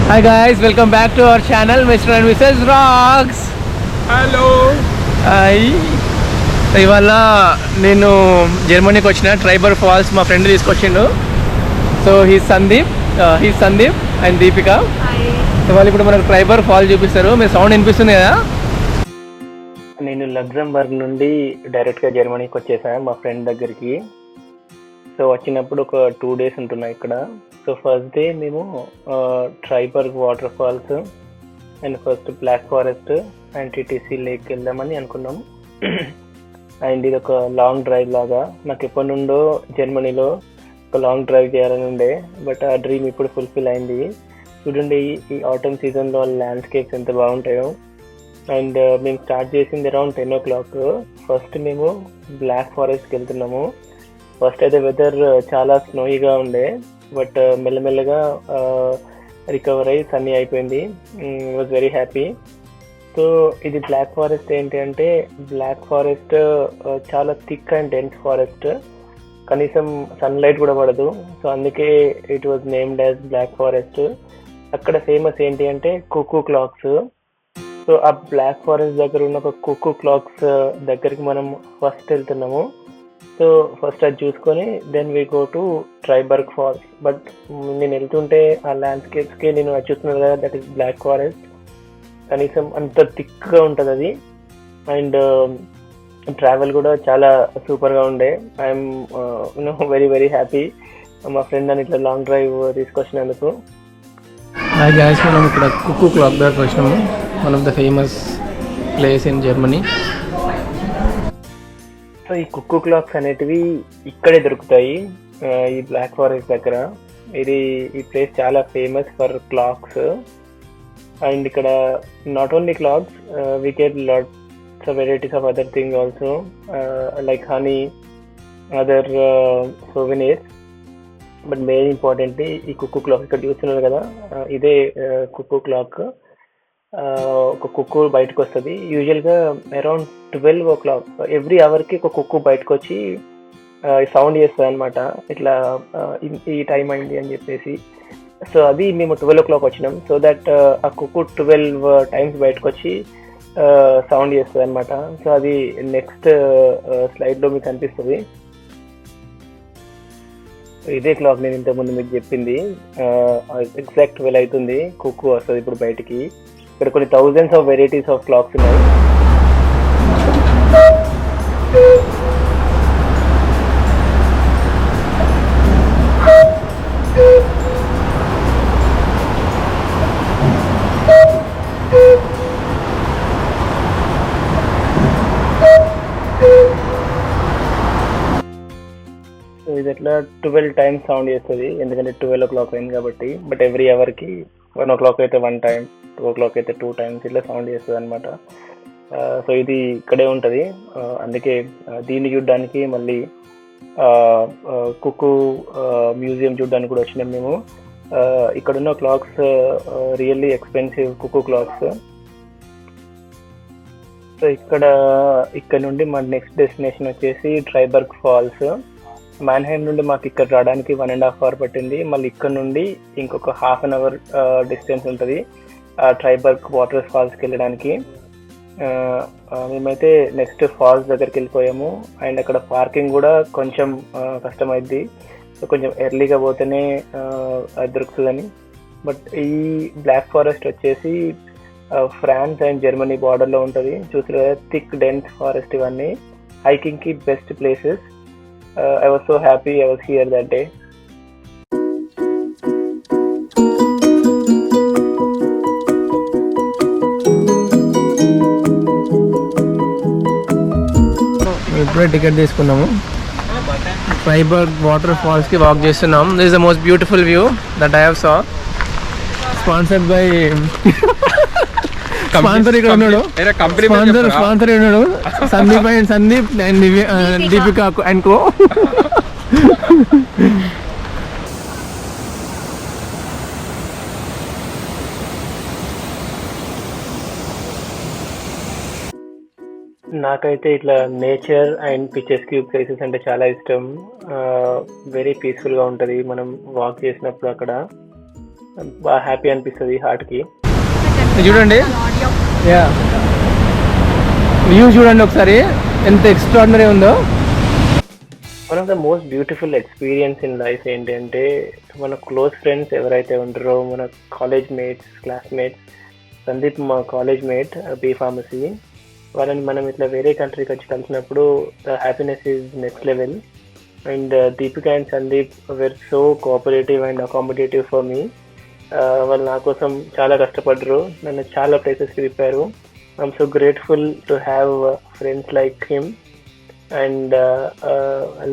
Hi guys, welcome back to our channel Mr. and Mrs. Rocks. Hello hi. ఇవాళ నేను జర్మనీకి వచ్చిన Triber falls మా ఫ్రెండ్ తీసుకొచ్చిండు. So he Sandeep and Deepika. ఇవాళ ఇప్పుడు మనకు ట్రైబర్ ఫాల్ చూపిస్తారు. మీరు సౌండ్ వినిపిస్తుంది కదా. నేను లగ్జంబర్గ్ నుండి డైరెక్ట్గా జర్మనీకి వచ్చేసాను మా ఫ్రెండ్ దగ్గరికి. సో వచ్చినప్పుడు ఒక 2 days ఉంటున్నా ఇక్కడ. సో ఫస్ట్ డే మేము Triberg waterfalls and first Black Forest and Titisee lake వెళ్దామని అనుకున్నాం. అండ్ ఇది ఒక లాంగ్ డ్రైవ్ లాగా. నాకు ఎప్పటి నుండో జర్మనీలో ఒక లాంగ్ డ్రైవ్ చేయాలని ఉండే, బట్ ఆ డ్రీమ్ ఇప్పుడు ఫుల్ఫిల్ అయింది. చూడండి ఈ ఆటమ్ సీజన్లో ల్యాండ్స్కేప్స్ ఎంత బాగుంటాయో. అండ్ మేము స్టార్ట్ చేసింది అరౌండ్ 10 o'clock. ఫస్ట్ మేము బ్లాక్ ఫారెస్ట్కి వెళ్తున్నాము. ఫస్ట్ అయితే వెదర్ చాలా స్నోయిగా ఉండే, బట్ మెల్లమెల్లగా రికవర్ అయ్యి సన్నీ అయిపోయింది. Was very happy. సో ఇది బ్లాక్ ఫారెస్ట్ ఏంటి అంటే, బ్లాక్ ఫారెస్ట్ చాలా థిక్ అండ్ డెన్స్ ఫారెస్ట్, కనీసం సన్లైట్ కూడా పడదు. సో అందుకే it was named as Black Forest. అక్కడ ఫేమస్ ఏంటి అంటే కుకూ క్లాక్స్. సో ఆ బ్లాక్ ఫారెస్ట్ దగ్గర ఉన్న ఒక కుకూ క్లాక్స్ దగ్గరికి మనం ఫస్ట్ వెళ్తున్నాము. సో ఫస్ట్ అది చూసుకొని then we go to Triberg falls. But నేను వెళ్తుంటే ఆ ల్యాండ్స్కేప్స్కి నేను అది చూస్తున్నాను కదా, దట్ ఈస్ బ్లాక్ ఫారెస్ట్. కనీసం అంత థిక్గా ఉంటుంది అది. అండ్ ట్రావెల్ కూడా చాలా సూపర్గా ఉండే. ఐఎమ్ వెరీ వెరీ హ్యాపీ మా ఫ్రెండ్ అని ఇట్లా లాంగ్ డ్రైవ్ తీసుకొచ్చినందుకు. హాయ్ గాయ్స్, మనం ఇక్కడ కుకూ క్లాక్ దగ్గరకు వచ్చినాము. One of the famous place in Germany. So ఈ కుక్కూ క్లాక్స్ అనేటివి ఇక్కడే దొరుకుతాయి, ఈ బ్లాక్ ఫారెస్ట్ దగ్గర. ఈ ప్లేస్ చాలా ఫేమస్ ఫర్ క్లాక్స్. అండ్ ఇక్కడ not only clocks, we get lots of varieties of other things also, like honey, other souvenirs. But main importantly ఈ కుక్కూ క్లాక్ ఇక్కడ చూస్తున్నారు కదా, ఇదే కుక్కూ క్లాక్. ఒక కుక్కు బయటకు వస్తుంది. యూజువల్గా అరౌండ్ 12 o'clock ఎవ్రీ అవర్కి ఒక కుక్కు బయటకు వచ్చి సౌండ్ చేస్తుంది అనమాట, ఇట్లా ఈ టైం అయింది అని చెప్పేసి. సో అది మేము 12 o'clock వచ్చినాం. సో దట్ ఆ కుక్కు 12 times బయటకు వచ్చి సౌండ్ చేస్తుంది అనమాట. సో అది నెక్స్ట్ స్లైడ్లో మీకు కనిపిస్తుంది. ఇదే క్లాక్ నేను ఇంతకుముందు మీకు చెప్పింది. ఎగ్జాక్ట్ 12 అవుతుంది, కుక్కు వస్తుంది ఇప్పుడు బయటికి. ఇక్కడ కొన్ని thousands of varieties of clocks ఉన్నాయి. సో ఇది ఎట్లా 12 times సౌండ్ చేస్తుంది, ఎందుకంటే 12 o'clock అయింది కాబట్టి. బట్ ఎవ్రీ అవర్కి 1 o'clock అయితే 1 time, 2 o'clock అయితే 2 times ఇట్లా సౌండ్ చేస్తుంది అనమాట. సో ఇది ఇక్కడే ఉంటుంది. అందుకే దీన్ని చూడడానికి మళ్ళీ కుక్కు మ్యూజియం చూడడానికి కూడా వచ్చినాం మేము. ఇక్కడున్న క్లాక్స్ రియల్లీ ఎక్స్పెన్సివ్ కుక్కు క్లాక్స్. సో ఇక్కడ నుండి మన నెక్స్ట్ డెస్టినేషన్ వచ్చేసి ట్రైబర్గ్ ఫాల్స్. మ్యాన్హైమ్ నుండి మాకు ఇక్కడ రావడానికి 1.5 hours పట్టింది. మళ్ళీ ఇక్కడ నుండి ఇంకొక 1/2 hour డిస్టెన్స్ ఉంటుంది ట్రైబర్గ్ వాటర్ ఫాల్స్కి వెళ్ళడానికి. మేమైతే నెక్స్ట్ ఫాల్స్ దగ్గరికి వెళ్ళిపోయాము. అండ్ అక్కడ పార్కింగ్ కూడా కొంచెం కష్టమైద్ది, సో కొంచెం ఎర్లీగా పోతేనే అది దొరుకుతుందని. బట్ ఈ బ్లాక్ ఫారెస్ట్ వచ్చేసి ఫ్రాన్స్ అండ్ జర్మనీ బార్డర్లో ఉంటుంది. చూసారు కదా, థిక్ డెన్స్ ఫారెస్ట్. ఇవన్నీ హైకింగ్కి best places. I was so happy I was here that day. ఇప్పుడే టికెట్ తీసుకున్నాము. ట్రైబర్గ్ వాటర్ ఫాల్స్కి వాక్ చేస్తున్నాం. This is the most beautiful view that I have saw. Sponsored by sponsor ఇక్కడ ఉన్నాడు, స్పాన్సర్ ఉన్నాడు Sandeep and Deepika and co. నాకైతే ఇట్లా nature and పిక్చర్స్కి places అంటే చాలా ఇష్టం. వెరీ పీస్ఫుల్గా ఉంటుంది మనం వాక్ చేసినప్పుడు అక్కడ. బాగా హ్యాపీ అనిపిస్తుంది హార్ట్కి. చూడండి, యా వ్యూ చూడండి ఒకసారి ఎంత ఎక్స్ట్రాడినరీ ఉందో. One of the most beautiful experience in life ఏంటంటే మన క్లోజ్ ఫ్రెండ్స్ ఎవరైతే ఉంటారో, మన కాలేజ్ మేట్స్, క్లాస్మేట్స్. సందీప్ మా కాలేజ్ మేట్, బీ ఫార్మసీ. వాళ్ళని మనం ఇట్లా వేరే కంట్రీకి వచ్చి కలిసినప్పుడు the happiness is next level. And Deepika and Sandeep were so cooperative and accommodative for me. వాళ్ళు నా కోసం చాలా కష్టపడ్డారు, నన్ను చాలా ప్లేసెస్కి తిప్పారు. I'm so grateful to have friends like him. And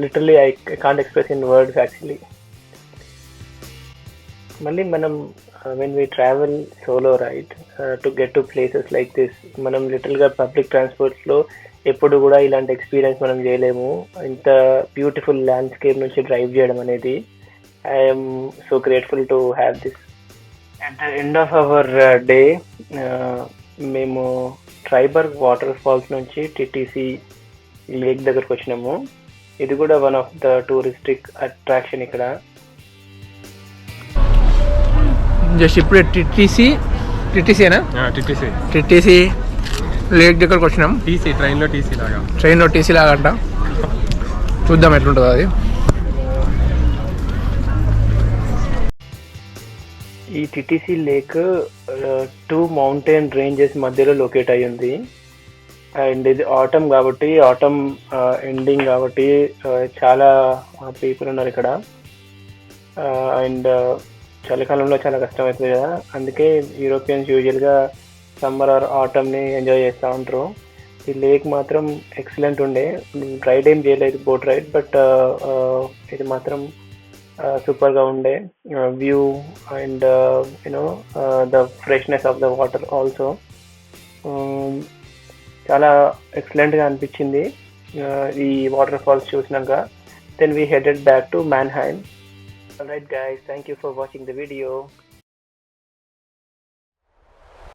literally I can't express in words actually. Mali manam when we travel solo, right, to get to places like this, manam literally ga public transports lo eppudu kuda ilanti experience manam cheyalemu. Inta beautiful landscape nunchi drive cheyadam anedi, I am so grateful to have this. At the end of our day, మేము Triberg water falls నుంచి TTC lake దగ్గరకు వచ్చినాము. ఇది కూడా one of the touristic attraction ఇక్కడ. Just ఇప్పుడే TTC lake దగ్గరకు వచ్చినాం. ట్రైన్లో టీసీ లాగా అంట. చూద్దాం ఎట్లుంటుందో అది. ఈ టిటిసి లేక్ 2 మౌంటైన్ రేంజెస్ మధ్యలో లొకేట్ అయ్యి ఉంది. అండ్ ఇది ఆటమ్ కాబట్టి, ఆటమ్ ఎండింగ్ కాబట్టి చాలా పీపుల్ ఉన్నారు ఇక్కడ. అండ్ చలికాలంలో చాలా కష్టం అవుతుంది కదా, అందుకే యూరోపియన్స్ యూజువల్గా సమ్మర్ ఆర్ ఆటమ్ని ఎంజాయ్ చేస్తూ ఉంటారు. ఈ లేక్ మాత్రం ఎక్సలెంట్ ఉండే. రైడ్ ఏం చేయలేదు, బోట్ రైడ్, బట్ ఇది మాత్రం సూపర్గా ఉండే. View and you know the freshness of the water also చాలా ఎక్సలెంట్గా అనిపించింది ఈ వాటర్ ఫాల్స్ చూసినాక. Then we headed back to Mannheim. Alright guys, thank you for watching the video.